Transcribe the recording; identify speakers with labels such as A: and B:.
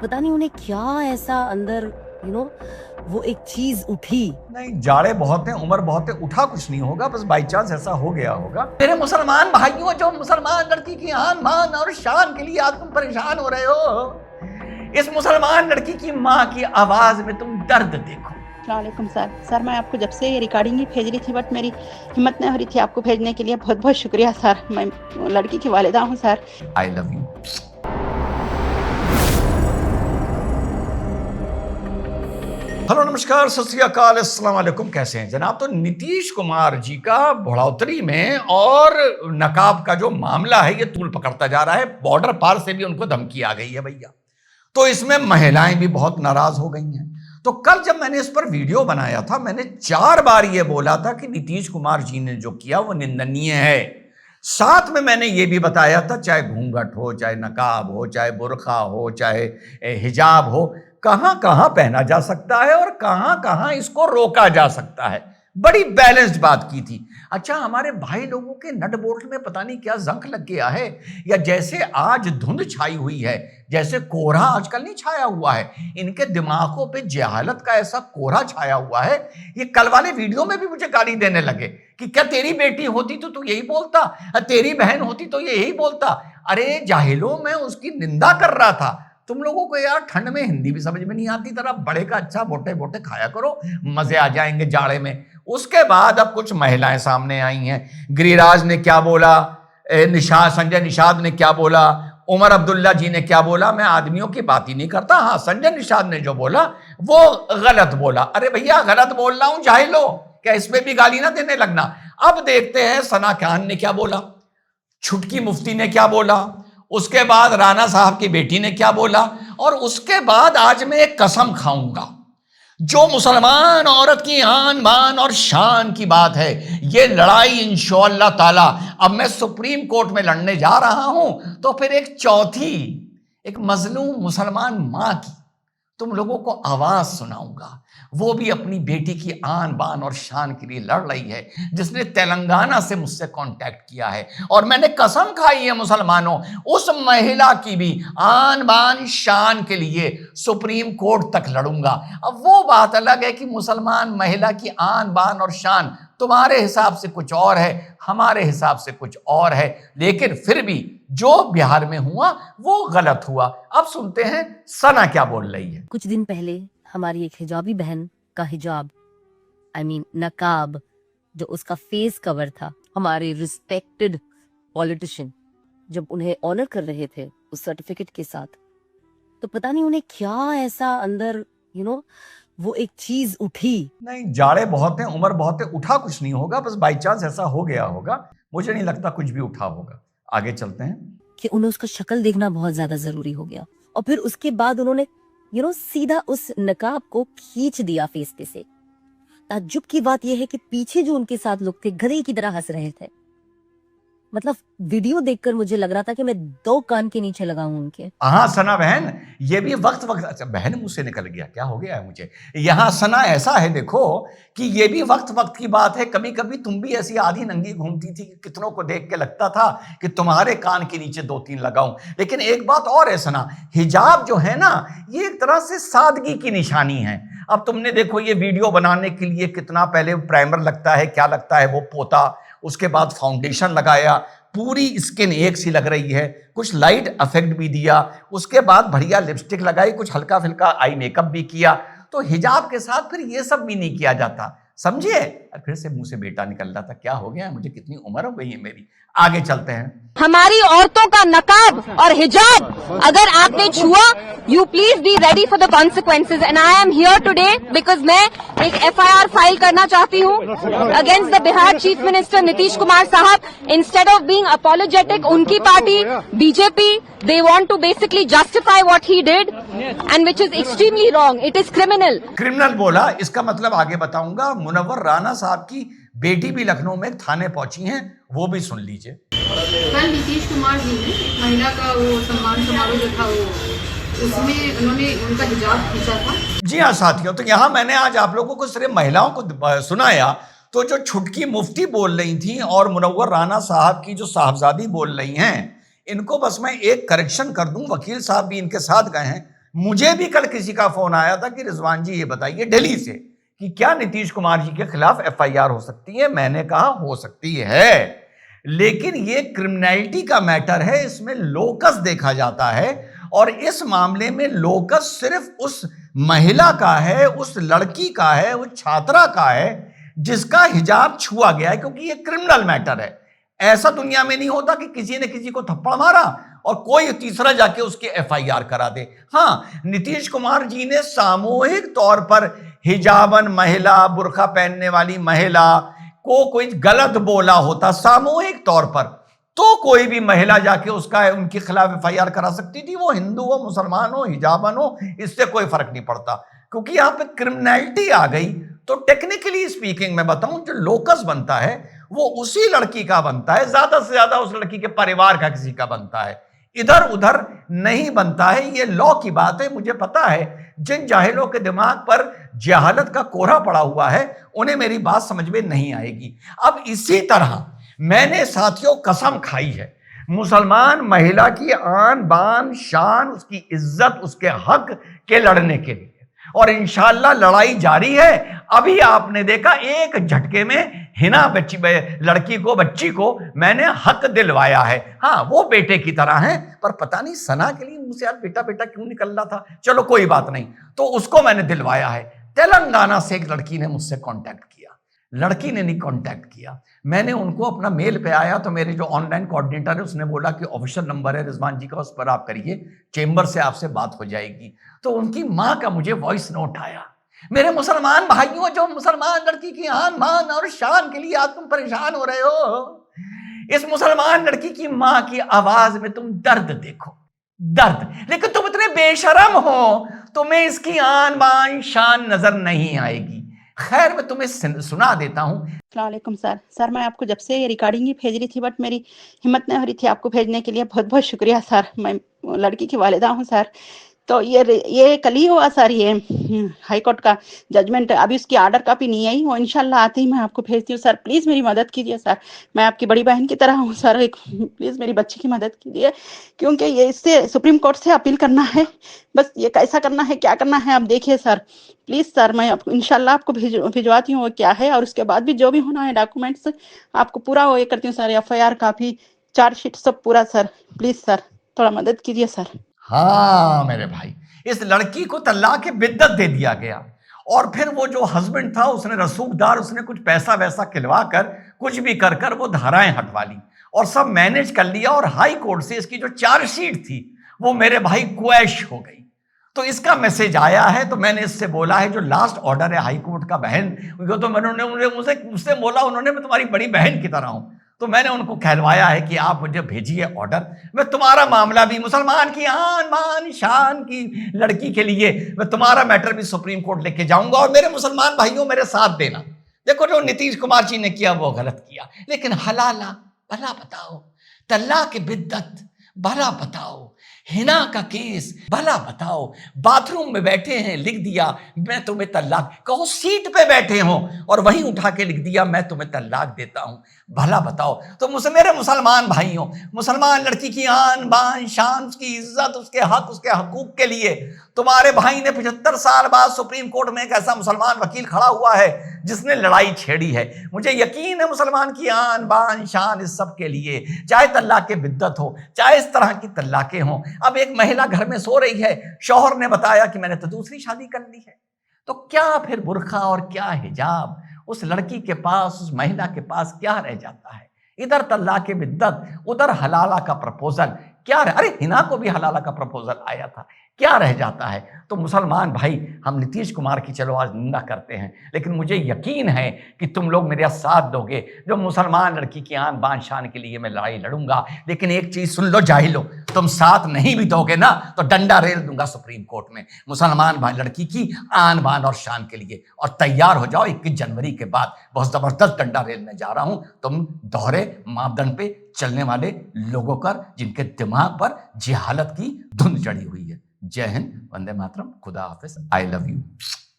A: पता नहीं उन्हें क्या ऐसा अंदर वो एक चीज उठी।
B: नहीं, जाड़े बहुत हैं, उम्र बहुत है, उठा कुछ नहीं होगा, बस बाई चांस ऐसा हो गया होगा। मेरे मुसलमान भाइयों, जो मुसलमान लड़की की आन मान और शान के लिए आज तुम परेशान हो रहे हो, इस मुसलमान लड़की की माँ की आवाज में तुम दर्द देखो।
C: वालेकुम सर, मैं आपको जब से ये रिकॉर्डिंग ही भेज रही थी, बट मेरी हिम्मत नहीं हो रही थी आपको भेजने के लिए। बहुत बहुत शुक्रिया सर, मैं लड़की की वालिदा हूँ sir.
B: I love you. Hello, नमस्कार, सत श्री अकाल, अस्सलाम वालेकुम। कैसे हैं जनाब? तो नीतीश कुमार जी का बढ़ोतरी में और नकाब का जो मामला है ये तूल पकड़ता जा रहा है। बॉर्डर पार से भी उनको धमकी आ गई है भैया, तो इसमें महिलाएं भी बहुत नाराज हो गई हैं। तो कल जब मैंने इस पर वीडियो बनाया था, मैंने 4 बार ये बोला था कि नीतीश कुमार जी ने जो किया वो निंदनीय है। साथ में मैंने ये भी बताया था, चाहे घूंघट हो, चाहे नकाब हो, चाहे बुर्का हो, चाहे हिजाब हो, कहां कहां पहना जा सकता है और कहां कहां इसको रोका जा सकता है। बड़ी बैलेंस्ड बात की थी। अच्छा, हमारे भाई लोगों के नट बोल्ट में पता नहीं क्या जंक लग गया है, या जैसे आज धुंध छाई हुई है, जैसे कोहरा आजकल नहीं छाया हुआ है, इनके दिमागों पे जहालत का ऐसा कोहरा छाया हुआ है। ये कल वाले वीडियो में भी मुझे गाली देने लगे कि क्या तेरी बेटी होती तो तू यही बोलता, तेरी बहन होती तो ये यही बोलता। अरे जाहिलो, मैं उसकी निंदा कर रहा था। तुम लोगों को यार ठंड में हिंदी भी समझ में नहीं आती, तरह बड़े का अच्छा बोटे बोटे खाया करो, मजे आ जाएंगे जाड़े में। उसके बाद अब कुछ महिलाएं सामने आई हैं। गिरिराज ने क्या बोला, संजय निषाद ने क्या बोला, उमर अब्दुल्ला जी ने क्या बोला। मैं आदमियों की बात ही नहीं करता। हाँ, संजय निषाद ने जो बोला वो गलत बोला। अरे भैया, गलत बोल रहा हूं, जाहिलो, क्या इसमें भी गाली ना देने लगना। अब देखते हैं सना खान ने क्या बोला, छुटकी मुफ्ती ने क्या बोला, उसके बाद राणा साहब की बेटी ने क्या बोला, और उसके बाद आज मैं एक कसम खाऊंगा, जो मुसलमान औरत की आन बान और शान की बात है, ये लड़ाई इंशाअल्लाह ताला अब मैं सुप्रीम कोर्ट में लड़ने जा रहा हूं, तो फिर एक चौथी, एक मजलूम मुसलमान मां की तुम लोगों को आवाज सुनाऊंगा। वो भी अपनी बेटी की आन बान और शान के लिए लड़ रही है, जिसने तेलंगाना से मुझसे कांटेक्ट किया है, और मैंने कसम खाई है मुसलमानों, उस महिला की भी आन बान शान के लिए सुप्रीम कोर्ट तक लड़ूंगा। अब वो बात अलग है कि मुसलमान महिला की आन बान और शान तुम्हारे हिसाब से कुछ और है, हमारे हिसाब से कुछ और है, लेकिन फिर भी जो बिहार में हुआ वो गलत हुआ। अब सुनते हैं सना क्या बोल रही है।
A: कुछ दिन पहले हमारी एक हिजाबी बहन का हिजाब, नकाब, जो उसका फेस कवर था, हमारे रिस्पेक्टेड पॉलिटिशियन जब उन्हें ऑनर कर रहे थे उस सर्टिफिकेट के साथ, तो पता नहीं उन्हें क्या ऐसा अंदर वो एक चीज उठी।
B: नहीं, जाड़े बहुत हैं, उम्र बहुत है, उठा कुछ नहीं होगा, बस बाई चांस ऐसा हो गया होगा। मुझे नहीं लगता कुछ भी उठा होगा। आगे चलते हैं
A: कि उन्हें उसका शक्ल देखना बहुत ज्यादा जरूरी हो गया, और फिर उसके बाद उन्होंने सीधा उस नकाब को खींच दिया फेस पे से। ताज्जुब की बात यह है कि पीछे जो उनके साथ लोग थे गधे की तरह हंस रहे थे। मतलब वीडियो देखकर मुझे लग रहा था कि मैं 2 कान के नीचे लगाऊं उनके।
B: हाँ सना बहन, ये भी वक्त अच्छा, बहन मुझ से निकल गया, क्या हो गया है मुझे। यहाँ सना ऐसा है, देखो कि ये भी वक्त की बात है। कभी कभी तुम भी ऐसी आधी नंगी घूमती थी, कितनों को देख के लगता था कि तुम्हारे कान के नीचे 2-3 लगाऊं। लेकिन एक बात और है सना, हिजाब जो है ना, ये एक तरह से सादगी की निशानी है। अब तुमने देखो, ये वीडियो बनाने के लिए कितना पहले प्राइमर लगता है, क्या लगता है, वो पोता, उसके बाद फाउंडेशन लगाया, पूरी स्किन एक सी लग रही है, कुछ लाइट इफेक्ट भी दिया, उसके बाद बढ़िया लिपस्टिक लगाई, कुछ हल्का फुल्का आई मेकअप भी किया। तो हिजाब के साथ फिर ये सब भी नहीं किया जाता, समझिए। और फिर से मुंह से बेटा निकल रहा था, क्या हो गया है मुझे, कितनी उम्र हो गई है मेरी। आगे चलते हैं।
D: हमारी औरतों का नकाब और हिजाब अगर आपने छुआ, you please be ready for the consequences. And I am here today because मैं एक FIR फाइल करना चाहती हूँ against the Bihar chief minister Nitish Kumar साहब। इंस्टेड ऑफ बीइंग अपोलोजेटिक, उनकी party BJP, they want to basically justify what he did, and which is extremely wrong. It is criminal.
B: Criminal बोला, इसका मतलब आगे बताऊंगा। मुनव्वर राणा साहब की बेटी भी लखनऊ में थाने पहुंची हैं, वो भी सुन लीजिए।
E: कल नीतीश कुमार जी ने महिला का वो सम्मान समारोह जो था, वो उसमें उन्होंने उनका हिजाब खींचा था।
B: जी हाँ साथियों, तो यहाँ मैंने आज आप लोगों को सिर्फ महिलाओं को सुनाया, तो जो छुटकी मुफ्ती बोल रही थी और मुनव्वर राणा साहब की जो साहबजादी बोल रही हैं, इनको बस मैं एक करेक्शन कर दूं। वकील साहब भी इनके साथ गए हैं, मुझे भी कल किसी का फोन आया था कि रिजवान जी ये बताइए दिल्ली से कि क्या नीतीश कुमार जी के खिलाफ एफआईआर हो सकती है। मैंने कहा हो सकती है, लेकिन ये क्रिमिनलिटी का मैटर है, इसमें लोकस देखा जाता है और इस मामले में लोकस सिर्फ उस महिला का है, उस लड़की का है, उस छात्रा का है जिसका हिजाब छुआ गया है, क्योंकि ये क्रिमिनल मैटर है। ऐसा दुनिया में नहीं होता कि किसी ने किसी को थप्पड़ मारा और कोई तीसरा जाके उसकी एफआईआर करा दे। हाँ, नीतीश कुमार जी ने सामूहिक तौर पर हिजाबन महिला, बुर्का पहनने वाली महिला को कोई गलत बोला होता सामूहिक तौर पर, तो कोई भी महिला जाके उसका उनके खिलाफ एफआईआर करा सकती थी। वो हिंदू हो, मुसलमान हो, हिजाबन हो, इससे कोई फर्क नहीं पड़ता, क्योंकि यहां पे क्रिमिनलिटी आ गई। तो टेक्निकली स्पीकिंग मैं बताऊं, जो लोकस बनता है वो उसी लड़की का बनता है, ज्यादा से ज्यादा उस लड़की के परिवार का किसी का बनता है, इधर उधर नहीं बनता है। ये लॉ की बात है। मुझे पता है जिन जाहिलों के दिमाग पर जहालत का कोहरा पड़ा हुआ है उन्हें मेरी बात समझ में नहीं आएगी। अब इसी तरह मैंने साथियों कसम खाई है मुसलमान महिला की आन बान शान, उसकी इज्जत, उसके हक के लड़ने के लिए, और इंशाल्लाह लड़ाई जारी है। अभी आपने देखा एक झटके में हिना बच्ची को मैंने हक दिलवाया है। हाँ, वो बेटे की तरह है, पर पता नहीं सना के लिए मुझसे यार बेटा बेटा क्यों निकल रहा था। चलो कोई बात नहीं, तो उसको मैंने दिलवाया है। तेलंगाना से एक लड़की ने मुझसे कांटेक्ट किया, लड़की ने नहीं कांटेक्ट किया, मैंने उनको अपना मेल पे आया तो मेरे जो ऑनलाइन कोऑर्डिनेटर है उसने बोला कि ऑफिशियल नंबर है रिजवान जी का, उस पर आप करिए, चेंबर से आपसे बात हो जाएगी। तो उनकी माँ का मुझे वॉइस नोट आया। मेरे मुसलमान भाइयों, जो मुसलमान लड़की की आन मान और शान के लिए आज तुम परेशान हो रहे हो, इस मुसलमान लड़की की माँ की आवाज में तुम दर्द देखो, दर्द। लेकिन तुम इतने बेशरम हो, तुम्हें इसकी आन बान शान नजर नहीं आएगी। खैर, मैं तुम्हें सुना देता हूं।
C: अस्सलामुअलैकुम सर। मैं आपको जब से ये रिकॉर्डिंग ही भेज रही थी, बट मेरी हिम्मत नहीं हो रही थी आपको भेजने के लिए। बहुत बहुत शुक्रिया सर। मैं लड़की की वालिदा हूँ सर। तो ये कल ही हुआ सर, ये हाई कोर्ट का जजमेंट। अभी उसकी ऑर्डर कॉपी नहीं आई, वो इंशाल्लाह आते ही मैं आपको भेजती हूँ सर। प्लीज़ मेरी मदद कीजिए सर, मैं आपकी बड़ी बहन की तरह हूँ सर। एक प्लीज़ मेरी बच्ची की मदद कीजिए, क्योंकि ये इससे सुप्रीम कोर्ट से अपील करना है। बस ये कैसा करना है, क्या करना है, आप देखिए सर प्लीज़ सर। मैं आपको इंशाल्लाह आपको भिजवाती हूँ वो क्या है, और उसके बाद भी जो भी होना है डॉक्यूमेंट्स आपको पूरा वो ये करती हूँ सर। एफआईआर कॉपी, चार्जशीट सब पूरा सर। प्लीज़ सर थोड़ा मदद कीजिए सर।
B: हाँ मेरे भाई, इस लड़की को तलाक की बिद्दत दे दिया गया, और फिर वो जो हस्बैंड था उसने रसूखदार, उसने कुछ पैसा वैसा खिलवा कर, कुछ भी कर कर वो धाराएं हटवा ली और सब मैनेज कर लिया। और हाई कोर्ट से इसकी जो चार्जशीट थी वो मेरे भाई क्वैश हो गई। तो इसका मैसेज आया है, तो मैंने इससे बोला है जो लास्ट ऑर्डर है हाई कोर्ट का, बहन, तो मैंने मुझसे बोला, उन्होंने मैं तुम्हारी बड़ी बहन की तरह हूं, तो मैंने उनको कहलवाया है कि आप मुझे भेजिए ऑर्डर। मैं तुम्हारा मामला भी, मुसलमान की आन मान शान की लड़की के लिए मैं तुम्हारा मैटर भी सुप्रीम कोर्ट लेके जाऊंगा। और मेरे मुसलमान भाइयों मेरे साथ देना। देखो, जो नीतीश कुमार जी ने किया वो गलत किया, लेकिन हलाला भला बताओ, तलाक की बिद्दत भला बताओ, हिना का केस भला बताओ, बाथरूम में बैठे हैं लिख दिया मैं तुम्हें तलाक, कहो सीट पे बैठे हो और वहीं उठा के लिख दिया मैं तुम्हें तलाक देता हूं, भला बताओ। तो मेरे मुसलमान भाइयों, मुसलमान लड़की की आन बान शान, उसकी इज्जत, उसके हक, उसके हकूक के लिए तुम्हारे भाई ने 75 साल बाद सुप्रीम कोर्ट में एक ऐसा मुसलमान वकील खड़ा हुआ है जिसने लड़ाई छेड़ी है। मुझे यकीन है मुसलमान की आन बान शान इस सब के लिए, चाहे तलाक के बिद्दत हो, चाहे इस तरह की तलाकें हों। अब एक महिला घर में सो रही है, शौहर ने बताया कि मैंने तो दूसरी शादी कर ली है, तो क्या फिर बुर्का और क्या हिजाब उस लड़की के पास, उस महिला के पास क्या रह जाता है? इधर तलाक के बिद्दत, उधर हलाला का प्रपोजल, क्या अरे हिना को भी हलाला का प्रपोजल आया था, क्या रह जाता है? तो मुसलमान भाई, हम नीतीश कुमार की चलो आज निंदा करते हैं, लेकिन मुझे यकीन है कि तुम लोग मेरा साथ दोगे। जो मुसलमान लड़की की आन बान शान के लिए मैं लड़ाई लड़ूंगा, लेकिन एक चीज सुन लो जाहिलो, तुम साथ नहीं भी दोगे ना तो डंडा रेल दूंगा सुप्रीम कोर्ट में मुसलमान भाई लड़की की आन बान और शान के लिए। और तैयार हो जाओ, 21 जनवरी के बाद बहुत जबरदस्त डंडा रेल में जा रहा हूं, तुम दोहरे मापदंड पे चलने वाले लोगों पर, जिनके दिमाग पर जिहालत की धुंध चढ़ी हुई है। जय हिंद, वंदे मातरम, खुदा हाफिज, आई लव यू।